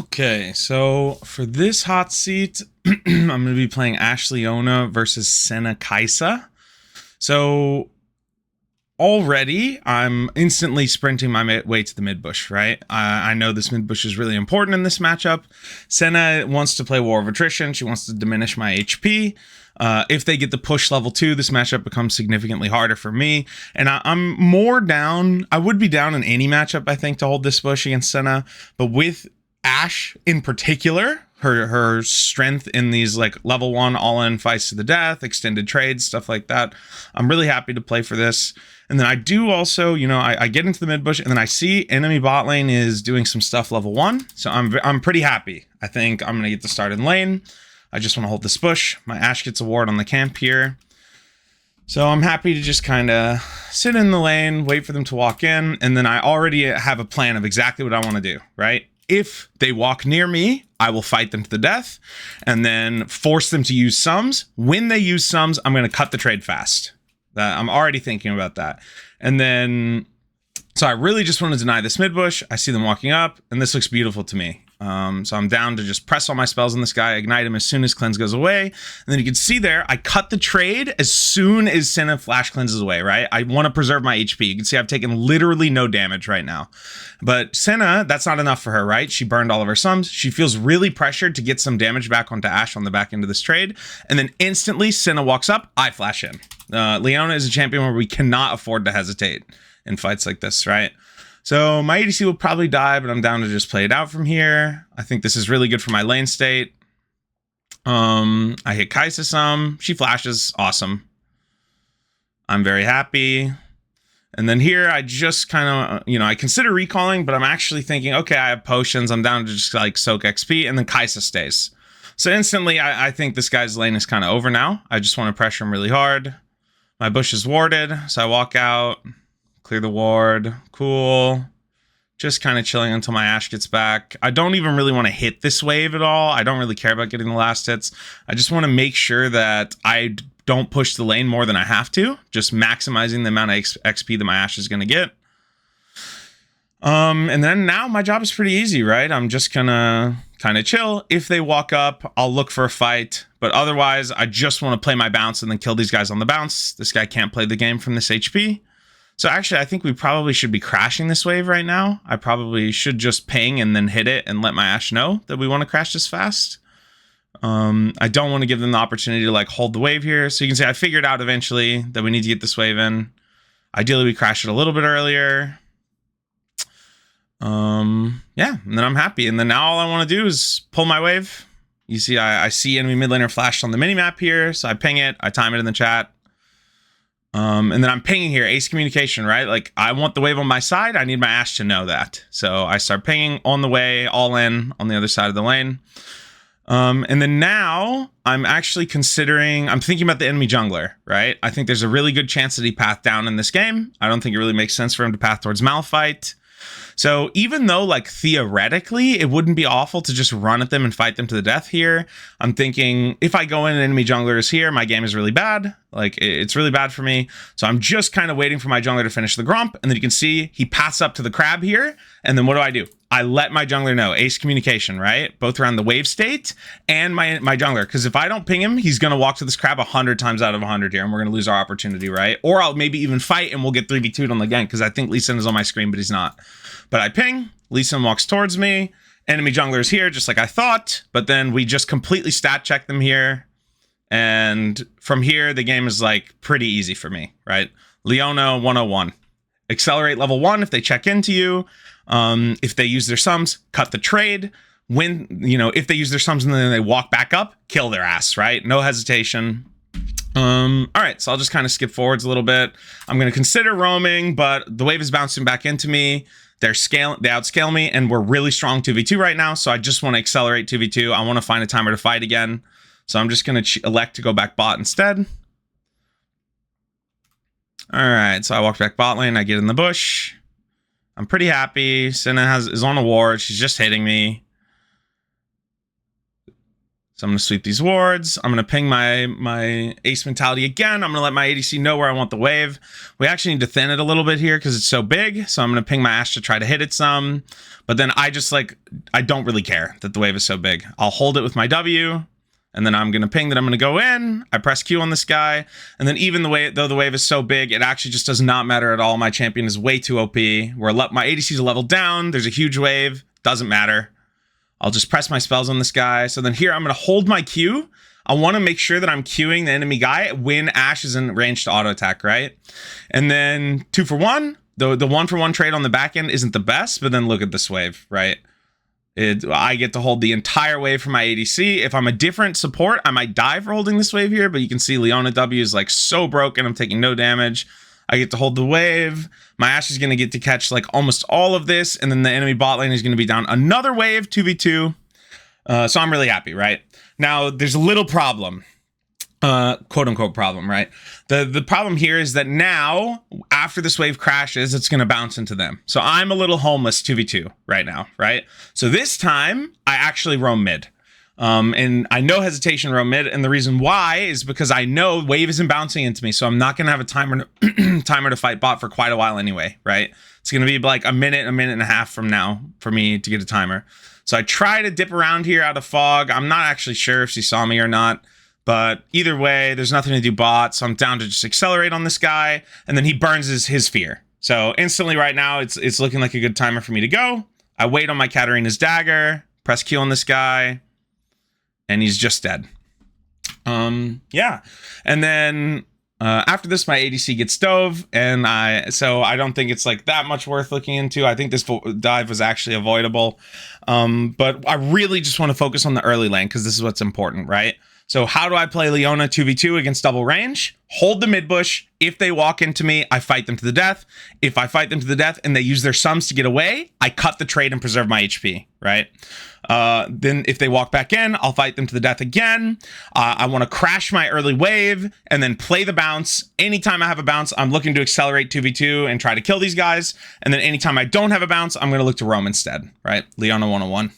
Okay, so for this hot seat, I'm going to be playing Ashe Leona versus Senna Kaisa. So already, I'm instantly sprinting my way to the mid bush, right? I know this mid bush is really important in this matchup. Senna wants to play War of Attrition. She wants to diminish my HP. If they get the push level 2, this matchup becomes significantly harder for me. And I'm more down. I would be down in any matchup, I think, to hold this bush against Senna. But with Ashe in particular, her strength in these like level 1 all-in fights to the death, extended trades, stuff like that, I'm really happy to play for this. And then I do also, I get into the mid bush and then I see enemy bot lane is doing some stuff level 1. So I'm pretty happy. I think I'm going to get the start in lane. I just want to hold this bush. My Ashe gets a ward on the camp here. So I'm happy to just kind of sit in the lane, wait for them to walk in. And then I already have a plan of exactly what I want to do, right? If they walk near me, I will fight them to the death and then force them to use sums. When they use sums, I'm going to cut the trade fast. I'm already thinking about that. And then, so I really just want to deny this mid bush. I see them walking up and this looks beautiful to me. So I'm down to just press all my spells on this guy, ignite him as soon as cleanse goes away. And then you can see there, I cut the trade as soon as Senna flash cleanses away, right? I want to preserve my HP. You can see I've taken literally no damage right now. But Senna, that's not enough for her, right? She burned all of her sums. She feels really pressured to get some damage back onto Ashe on the back end of this trade. And then instantly Senna walks up, I flash in. Leona is a champion where we cannot afford to hesitate in fights like this, right? So my ADC will probably die, but I'm down to just play it out from here. I think this is really good for my lane state. I hit Kaisa some. She flashes. Awesome. I'm very happy. And then here I just kind of, I consider recalling, but I'm actually thinking, okay, I have potions. I'm down to just like soak XP, and then Kaisa stays. So instantly, I think this guy's lane is kind of over now. I just want to pressure him really hard. My bush is warded, so I walk out. Clear the ward. Cool. Just kind of chilling until my Ashe gets back. I don't even really want to hit this wave at all. I don't really care about getting the last hits. I just want to make sure that I don't push the lane more than I have to. Just maximizing the amount of XP that my Ashe is going to get. And then now my job is pretty easy, right? I'm just gonna kind of chill. If they walk up, I'll look for a fight. But otherwise, I just want to play my bounce and then kill these guys on the bounce. This guy can't play the game from this HP. So actually, I think we probably should be crashing this wave right now. I probably should just ping and then hit it and let my Ashe know that we want to crash this fast. I don't want to give them the opportunity to like hold the wave here. So you can see I figured out eventually that we need to get this wave in. Ideally, we crash it a little bit earlier. Yeah, and then I'm happy. And then now all I want to do is pull my wave. You see, I see enemy mid laner flashed on the minimap here. So I ping it. I time it in the chat. And then I'm pinging here, ace communication, right? Like I want the wave on my side. I need my Ashe to know that. So I start pinging on the way, all in on the other side of the lane. And then now I'm actually considering, I'm thinking about the enemy jungler, right? I think there's a really good chance that he pathed down in this game. I don't think it really makes sense for him to path towards Malphite. So even though like theoretically it wouldn't be awful to just run at them and fight them to the death here, I'm thinking if I go in and enemy jungler is here, my game is really bad. Like it's really bad for me. So I'm just kind of waiting for my jungler to finish the grump. And then you can see he paths up to the crab here. And then what do? I let my jungler know, ace communication, right? Both around the wave state and my jungler. Because if I don't ping him, he's going to walk to this crab 100 times out of 100 here. And we're going to lose our opportunity, right? Or I'll maybe even fight and we'll get 3v2'd on the gank. Because I think Lee Sin is on my screen, but he's not. But I ping, Lee Sin walks towards me. Enemy jungler is here, just like I thought. But then we just completely stat check them here. And from here, the game is like pretty easy for me, right? Leona 101. Accelerate level 1 if they check into you. If they use their sums, cut the trade. When, if they use their sums and then they walk back up, kill their ass, right? No hesitation. All right, so I'll just kind of skip forwards a little bit. I'm going to consider roaming, but the wave is bouncing back into me. They outscale me, and we're really strong 2v2 right now, so I just want to accelerate 2v2. I want to find a timer to fight again. So I'm just going to elect to go back bot instead. All right, so I walk back bot lane. I get in the bush. I'm pretty happy. Senna is on a ward. She's just hitting me. So I'm going to sweep these wards. I'm going to ping my ace mentality again. I'm going to let my ADC know where I want the wave. We actually need to thin it a little bit here because it's so big. So I'm going to ping my Ashe to try to hit it some. But then I don't really care that the wave is so big. I'll hold it with my W. And then I'm going to ping that I'm going to go in. I press Q on this guy. And then even though the wave is so big, it actually just does not matter at all. My champion is way too OP. My ADC is a level down. There's a huge wave. Doesn't matter. I'll just press my spells on this guy. So then here, I'm going to hold my Q. I want to make sure that I'm queuing the enemy guy when Ashe is in range to auto attack, right? And then 2 for 1. The 1 for 1 trade on the back end isn't the best, but then look at this wave, right? I get to hold the entire wave for my ADC. If I'm a different support, I might die for holding this wave here, but you can see Leona W is like so broken. I'm taking no damage. I get to hold the wave. My Ashe is going to get to catch like almost all of this. And then the enemy bot lane is going to be down another wave, 2v2. So I'm really happy, right? Now, there's a little problem. Quote unquote problem, right? The problem here is that now, after this wave crashes, it's going to bounce into them. So I'm a little homeless 2v2 right now, right? So this time, I actually roam mid. And I know hesitation roam mid, and the reason why is because I know wave isn't bouncing into me, so I'm not gonna have a timer to fight bot for quite a while anyway, right? It's gonna be like a minute and a half from now for me to get a timer. So I try to dip around here out of fog. I'm not actually sure if she saw me or not, but either way, there's nothing to do bot, so I'm down to just accelerate on this guy, and then he burns his fear. So instantly right now, it's looking like a good timer for me to go. I wait on my Katarina's dagger, press Q on this guy, and he's just dead. Yeah. And then after this, my ADC gets dove, and so I don't think it's like that much worth looking into. I think this dive was actually avoidable. But I really just want to focus on the early lane because this is what's important, right? So how do I play Leona 2v2 against double range? Hold the mid bush. If they walk into me, I fight them to the death. If I fight them to the death and they use their sums to get away, I cut the trade and preserve my HP, right? Then if they walk back in, I'll fight them to the death again. I want to crash my early wave and then play the bounce. Anytime I have a bounce, I'm looking to accelerate 2v2 and try to kill these guys. And then anytime I don't have a bounce, I'm going to look to roam instead, right? Leona 101.